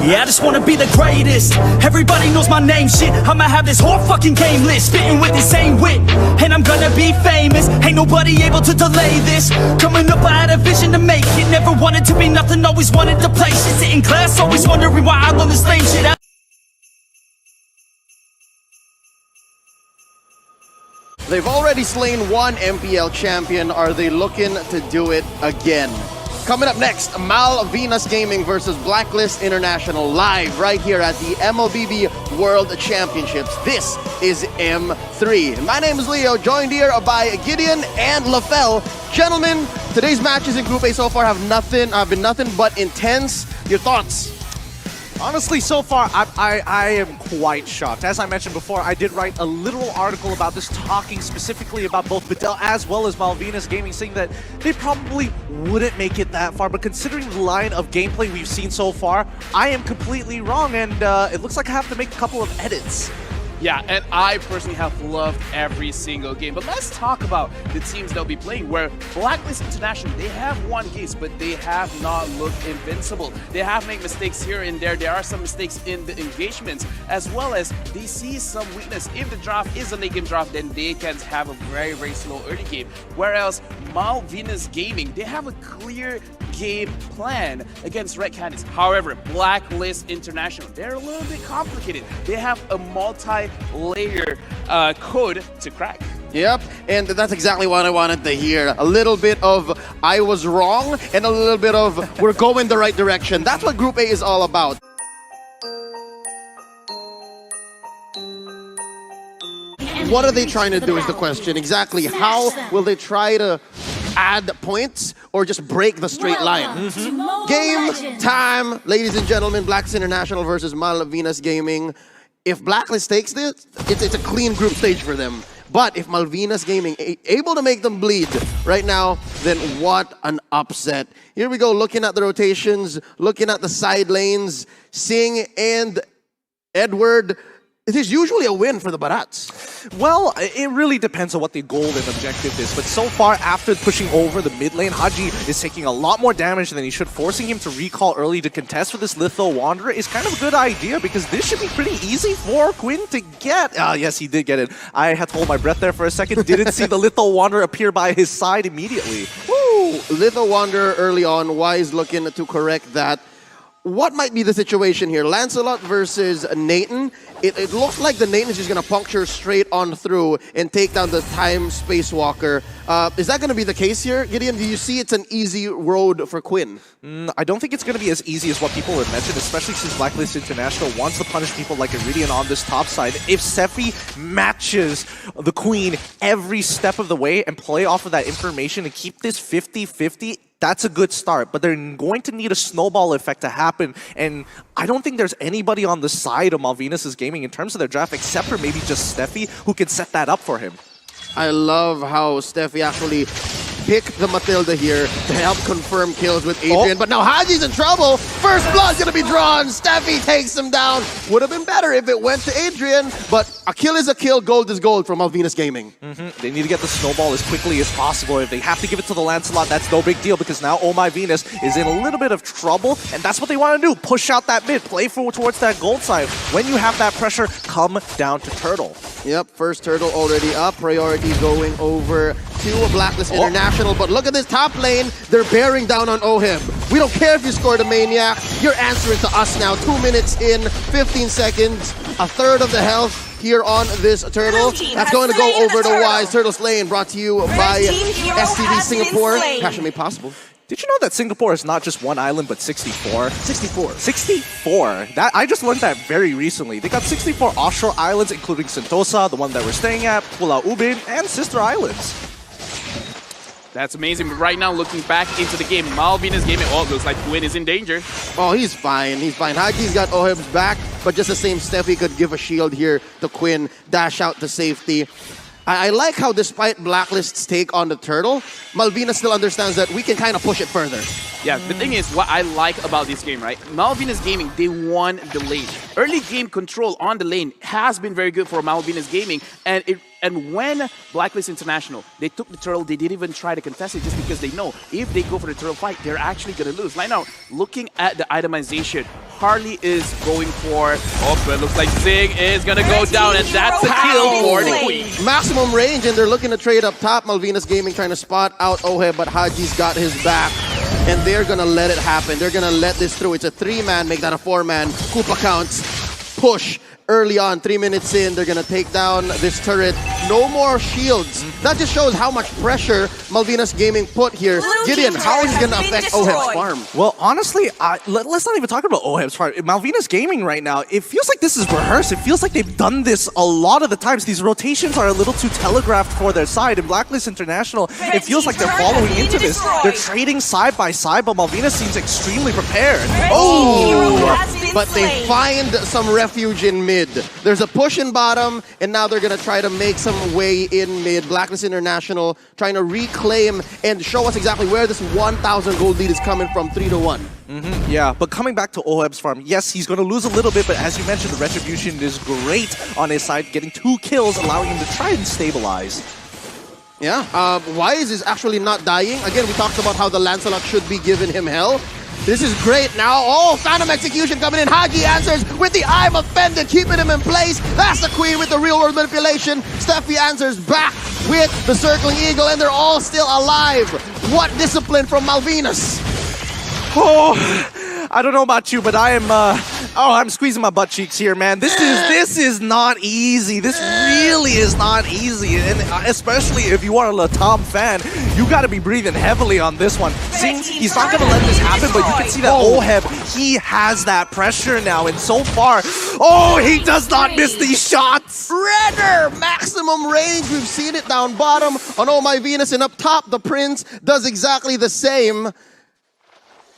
Yeah, I just wanna be the greatest. Everybody knows my name, shit. I'ma have this whole fucking game list, spitting with the same wit, and I'm gonna be famous. Ain't nobody able to delay this. Coming up, I had a vision to make it. Never wanted to be nothing, always wanted to play shit. Sit in class, always wondering why I love this lame shit. They've already slain one MPL champion. Are they looking to do it again? Coming up next, Malvinas Gaming versus Blacklist International, live right here at the MLBB World Championships. This is M3. My name is Leo, joined here by Gideon and LaFell. Gentlemen, today's matches in Group A so far have been nothing but intense. Your thoughts? Honestly, so far, I am quite shocked. As I mentioned before, I did write a literal article about this, talking specifically about both Bedell as well as Malvinas Gaming, saying that they probably wouldn't make it that far. But considering the line of gameplay we've seen so far, I am completely wrong, and it looks like I have to make a couple of edits. Yeah, and I personally have loved every single game. But let's talk about the teams they'll be playing, where Blacklist International, they have won games, but they have not looked invincible. They have made mistakes here and there. There are some mistakes in the engagements, as well as they see some weakness. If the draft is a late game draft, then they can have a very, very slow early game. Whereas Malvinas Gaming, they have a clear game plan against Red Canids. However, Blacklist International, they're a little bit complicated. They have a multi-layer code to crack. Yep, and that's exactly what I wanted to hear. A little bit of I was wrong and a little bit of we're going the right direction. That's what Group A is all about. What are they trying to do is the question. Exactly how will they try to add points or just break the straight line? Game time, ladies and gentlemen. Blacklist International versus Malvinas Gaming. If Blacklist takes this, it's a clean group stage for them. But if Malvinas Gaming able to make them bleed right now, then what an upset. Here we go, looking at the rotations, looking at the side lanes. Singh and Edward. It is usually a win for the Barats. Well, it really depends on what the goal and objective is. But so far, after pushing over the mid lane, Haji is taking a lot more damage than he should. Forcing him to recall early to contest with this Litho Wanderer is kind of a good idea, because this should be pretty easy for Quinn to get. Yes, he did get it. I had to hold my breath there for a second. Didn't see the Litho Wanderer appear by his side immediately. Woo! Litho Wanderer early on. Wise looking to correct that. What might be the situation here? Lancelot versus Nathan. It looks like the Nathan is just going to puncture straight on through and take down the Time Space Walker. Is that going to be the case here, Gideon? Do you see it's an easy road for Quinn? I don't think it's going to be as easy as what people have mentioned, especially since Blacklist International wants to punish people like Iridian on this top side. If Sephi matches the Queen every step of the way and play off of that information and keep this 50-50, that's a good start, but they're going to need a snowball effect to happen, and I don't think there's anybody on the side of Malvinas Gaming in terms of their draft, except for maybe just Steffi, who can set that up for him. I love how Steffi actually picked the Matilda here to help confirm kills with Adrian, but now Haji's in trouble. First blood's gonna be drawn. Steffi takes him down. Would have been better if it went to Adrian, but a kill is a kill, gold is gold from Malvinas Gaming. They need to get the snowball as quickly as possible. If they have to give it to the Lancelot, that's no big deal, because now Oh My Venus is in a little bit of trouble, and that's what they want to do. Push out that mid, play towards that gold side. When you have that pressure, come down to Turtle. Yep, first Turtle already up. Priority going over to Blacklist International, but look at this top lane. They're bearing down on Ohib. We don't care if you scored a Maniac. You're answering to us now. 2 minutes in, 15 seconds, a third of the health here on this Turtle. That's going to go over to Wise. Turtle Slaying brought to you by STV Singapore. Passion made possible. Did you know that Singapore is not just one island, but 64? 64. 64. I just learned that very recently. They got 64 offshore islands, including Sentosa, the one that we're staying at, Pulau Ubin, and sister islands. That's amazing. But right now, looking back into the game, Malvinas Gaming, oh, it looks like Quinn is in danger. Oh, he's fine. He's fine. Haji's got Ohib's back, but just the same Steffi could give a shield here to Quinn, dash out to safety. I like how, despite Blacklist's take on the Turtle, Malvinas still understands that we can kind of push it further. Yeah, the thing is, what I like about this game, right? Malvinas Gaming, they won the lane. Early game control on the lane has been very good for Malvinas Gaming, and when Blacklist International, they took the turtle, they didn't even try to contest it just because they know if they go for the turtle fight, they're actually going to lose. Right now, looking at the itemization, Harley is going for. Oh, but it looks like Zing is gonna go down, and that's a kill for the Queen. Maximum range, and they're looking to trade up top. Malvinas Gaming trying to spot out Oheb, but Haji's got his back. And they're gonna let it happen. They're gonna let this through. It's a 3-man, make that a 4-man. Koopa counts, push. Early on, 3 minutes in, they're gonna take down this turret. No more shields. That just shows how much pressure Malvinas Gaming put here. Gideon, how is it gonna affect Oheb's farm? Well, honestly, let's not even talk about Oheb's farm. Malvinas Gaming right now, it feels like this is rehearsed. It feels like they've done this a lot of the times. These rotations are a little too telegraphed for their side. In Blacklist International, it feels like they're following into this. They're trading side by side, but Malvinas seems extremely prepared. But they find some refuge in mid. There's a push in bottom, and now they're gonna try to make some way in mid. Blacklist International trying to reclaim and show us exactly where this 1,000 gold lead is coming from, 3-1. Yeah, but coming back to Oheb's farm, yes, he's going to lose a little bit, but as you mentioned, the retribution is great on his side, getting 2 kills, allowing him to try and stabilize. Yeah, Wise is actually not dying. Again, we talked about how the Lancelot should be giving him hell. This is great now. Oh, Phantom Execution coming in. Haji answers with the I'm offended, keeping him in place. That's the Queen with the real world manipulation. Steffi answers back with the Circling Eagle, and they're all still alive. What discipline from Malvinas. Oh, I don't know about you, but I am, I'm squeezing my butt cheeks here, man. This is not easy. This really is not easy, and especially if you are a Latam fan, you got to be breathing heavily on this one. Seeing he's not going to let this happen, but you can see that Oheb, he has that pressure now, and so far, oh, he does not miss these shots. Redder, maximum range. We've seen it down bottom on Oh My Venus, and up top, the Prince does exactly the same.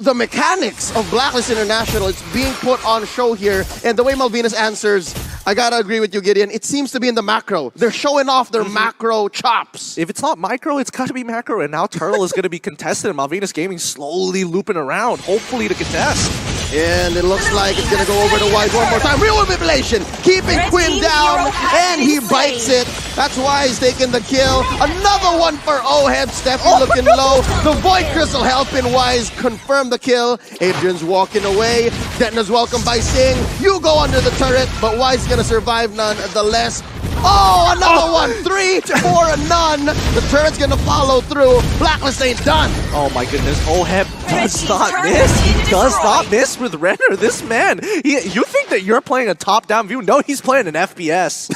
The mechanics of Blacklist International, it's being put on show here, and the way Malvinas answers, I gotta agree with you, Gideon, it seems to be in the macro. They're showing off their macro chops. If it's not micro, it's gotta be macro, and now Turtle is gonna be contested, and Malvinas Gaming slowly looping around, hopefully to contest. And it looks like it's gonna go over to Wise one more time. Real manipulation, keeping Quinn down, and he bites it. That's Wise taking the kill. Another one for Oheb. Steffi looking low. The Void Crystal helping Wise confirm the kill. Adrian's walking away. Detna's welcomed by Singh. You go under the turret, but Wise is gonna survive nonetheless. Oh, another one. 3 for a none. The turret's gonna follow through. Blacklist ain't done. Oh my goodness, Oheb does not miss. He does not miss with Renner. This man, you think that you're playing a top-down view? No, he's playing an FPS.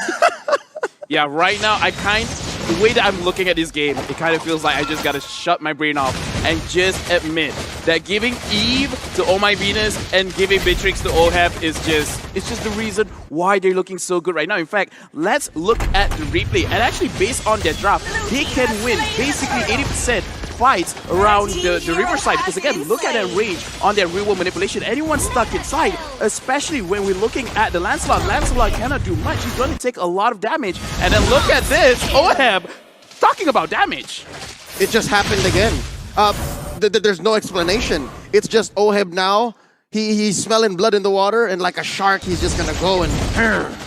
Yeah, right now, the way that I'm looking at this game, it kind of feels like I just gotta shut my brain off and just admit that giving Eve to Oh My Venus and giving Beatrix to Oheb is just the reason why they're looking so good right now. In fact, let's look at the replay, and actually based on their draft, they can win basically 80% fights around the riverside, because again, look at that range on their real world manipulation. Anyone stuck inside, especially when we're looking at the Lancelot. Lancelot cannot do much. He's going to take a lot of damage. And then look at this, Oheb talking about damage. It just happened again. There's no explanation. It's just Oheb now. He's smelling blood in the water, and like a shark, he's just gonna go and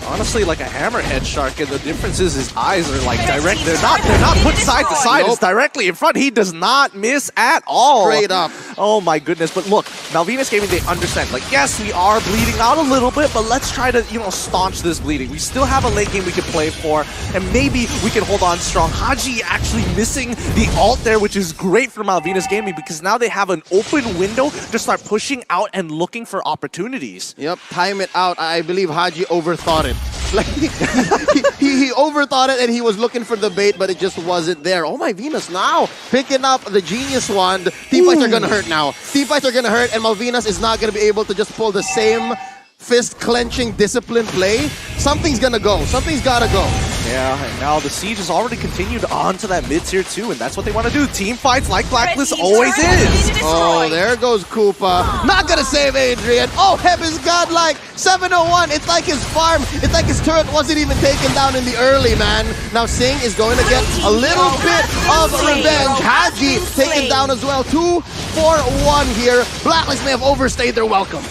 honestly, like a hammerhead shark, and the difference is his eyes are like direct. They're not put side to side. Nope. It's directly in front. He does not miss at all. Straight up. Oh my goodness. But look, Malvinas Gaming, they understand. Like, yes, we are bleeding out a little bit, but let's try to, staunch this bleeding. We still have a late game we can play for, and maybe we can hold on strong. Haji actually missing the ult there, which is great for Malvinas Gaming, because now they have an open window to start pushing out and looking for opportunities. Yep, time it out. I believe Haji overthought it. Like he overthought it, and he was looking for the bait, but it just wasn't there. Oh My Venus now picking up the Genius Wand. Teamfights are gonna hurt now. Teamfights are gonna hurt, and Malvinas is not gonna be able to just pull the same fist-clenching discipline play. Something's gonna go. Something's gotta go. Yeah, and now the siege has already continued on to that mid-tier 2, and that's what they want to do. Team fights like Blacklist always is. Oh, there goes Koopa. Not gonna save Adrian. Oh, Heb is godlike. 701. It's like his farm. It's like his turret wasn't even taken down in the early, man. Now Singh is going to get a little bit of revenge. Haji taken down as well. 2 for 1 here. Blacklist may have overstayed their welcome.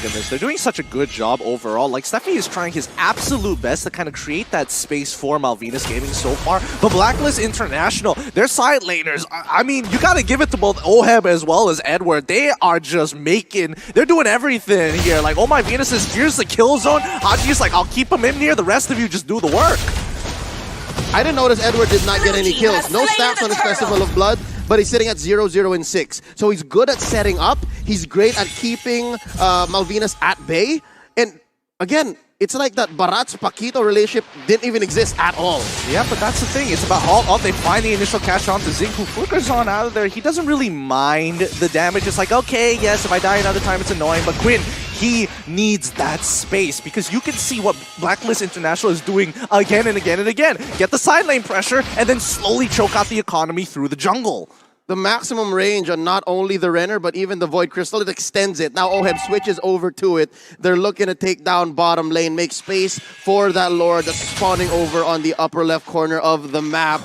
goodness. They're doing such a good job overall. Like, Steffi is trying his absolute best to kind of create that space for Malvinas Gaming so far. But Blacklist International, their side laners, I mean, you got to give it to both Oheb as well as Edward. They are just they're doing everything here. Like, oh my Venus says, here's the kill zone. Haji's like, I'll keep him in here. The rest of you just do the work. I didn't notice Edward did not get any kills. No stats on his Festival of Blood, but he's sitting at 0-0 and 6. So he's good at setting up. He's great at keeping Malvinas at bay. And again, it's like that Barats-Paquito relationship didn't even exist at all. Yeah, but that's the thing. It's about all they find the initial catch on to Zing, who flickers on out of there. He doesn't really mind the damage. It's like, okay, yes, if I die another time, it's annoying. But Quinn, he needs that space because you can see what Blacklist International is doing again and again and again. Get the side lane pressure and then slowly choke out the economy through the jungle. The maximum range on not only the Renner, but even the Void Crystal, it extends it. Now Oheb switches over to it. They're looking to take down bottom lane, make space for that Lord that's spawning over on the upper left corner of the map.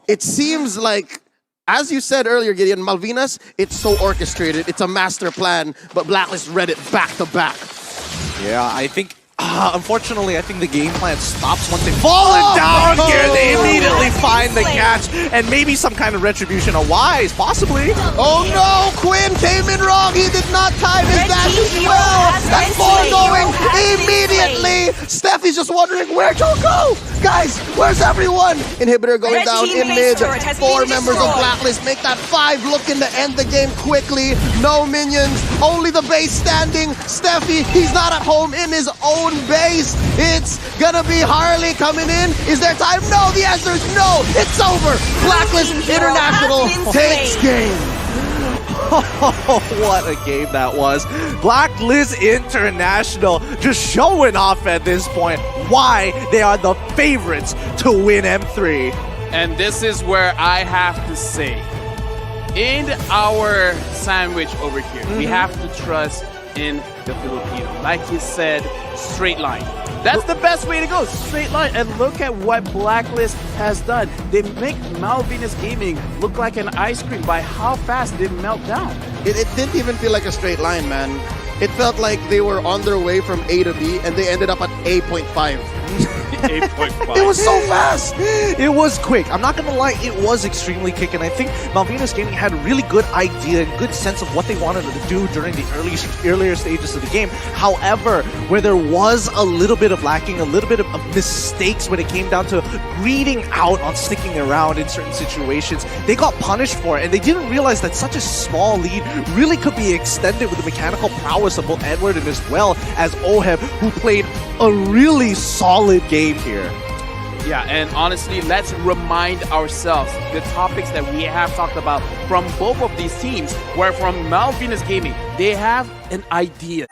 It seems like, as you said earlier, Gideon, Malvinas, it's so orchestrated. It's a master plan, but Blacklist read it back to back. Yeah, I think... unfortunately, I think the game plan stops once they've fallen down here. They immediately find the catch and maybe some kind of retribution on Wise, possibly. Oh no, Quinn came in wrong. He did not time his dash as well. That foregoing immediately. Steffi's just wondering, where'd you go? Guys, where's everyone? Inhibitor going down in mid. 4 members of Blacklist make that 5, looking to end the game quickly. No minions, only the base standing. Steffi, he's not at home in his own base. It's gonna be Harley coming in. Is there time? No, the answer is no. It's over. Blacklist International takes game. What a game that was. Blacklist International just showing off at this point why they are the favorites to win M3. And this is where I have to say, in our sandwich over here, we have to trust in the Filipino. Like you said, straight line. That's the best way to go, straight line. And look at what Blacklist has done. They make Malvinas Gaming look like an ice cream by how fast they melt down. It didn't even feel like a straight line, man. It felt like they were on their way from A to B and they ended up at A.5. 8.5. It was so fast. It was quick. I'm not going to lie, it was extremely quick. And I think Malvinas Gaming had a really good idea and good sense of what they wanted to do during the earlier stages of the game. However, where there was a little bit of lacking, a little bit of mistakes when it came down to greeding out on sticking around in certain situations, they got punished for it. And they didn't realize that such a small lead really could be extended with the mechanical prowess of both Edward and as well as Oheb, who played a really solid game here. Yeah, and honestly, let's remind ourselves the topics that we have talked about from both of these teams, where from Malvinas Gaming, they have an idea.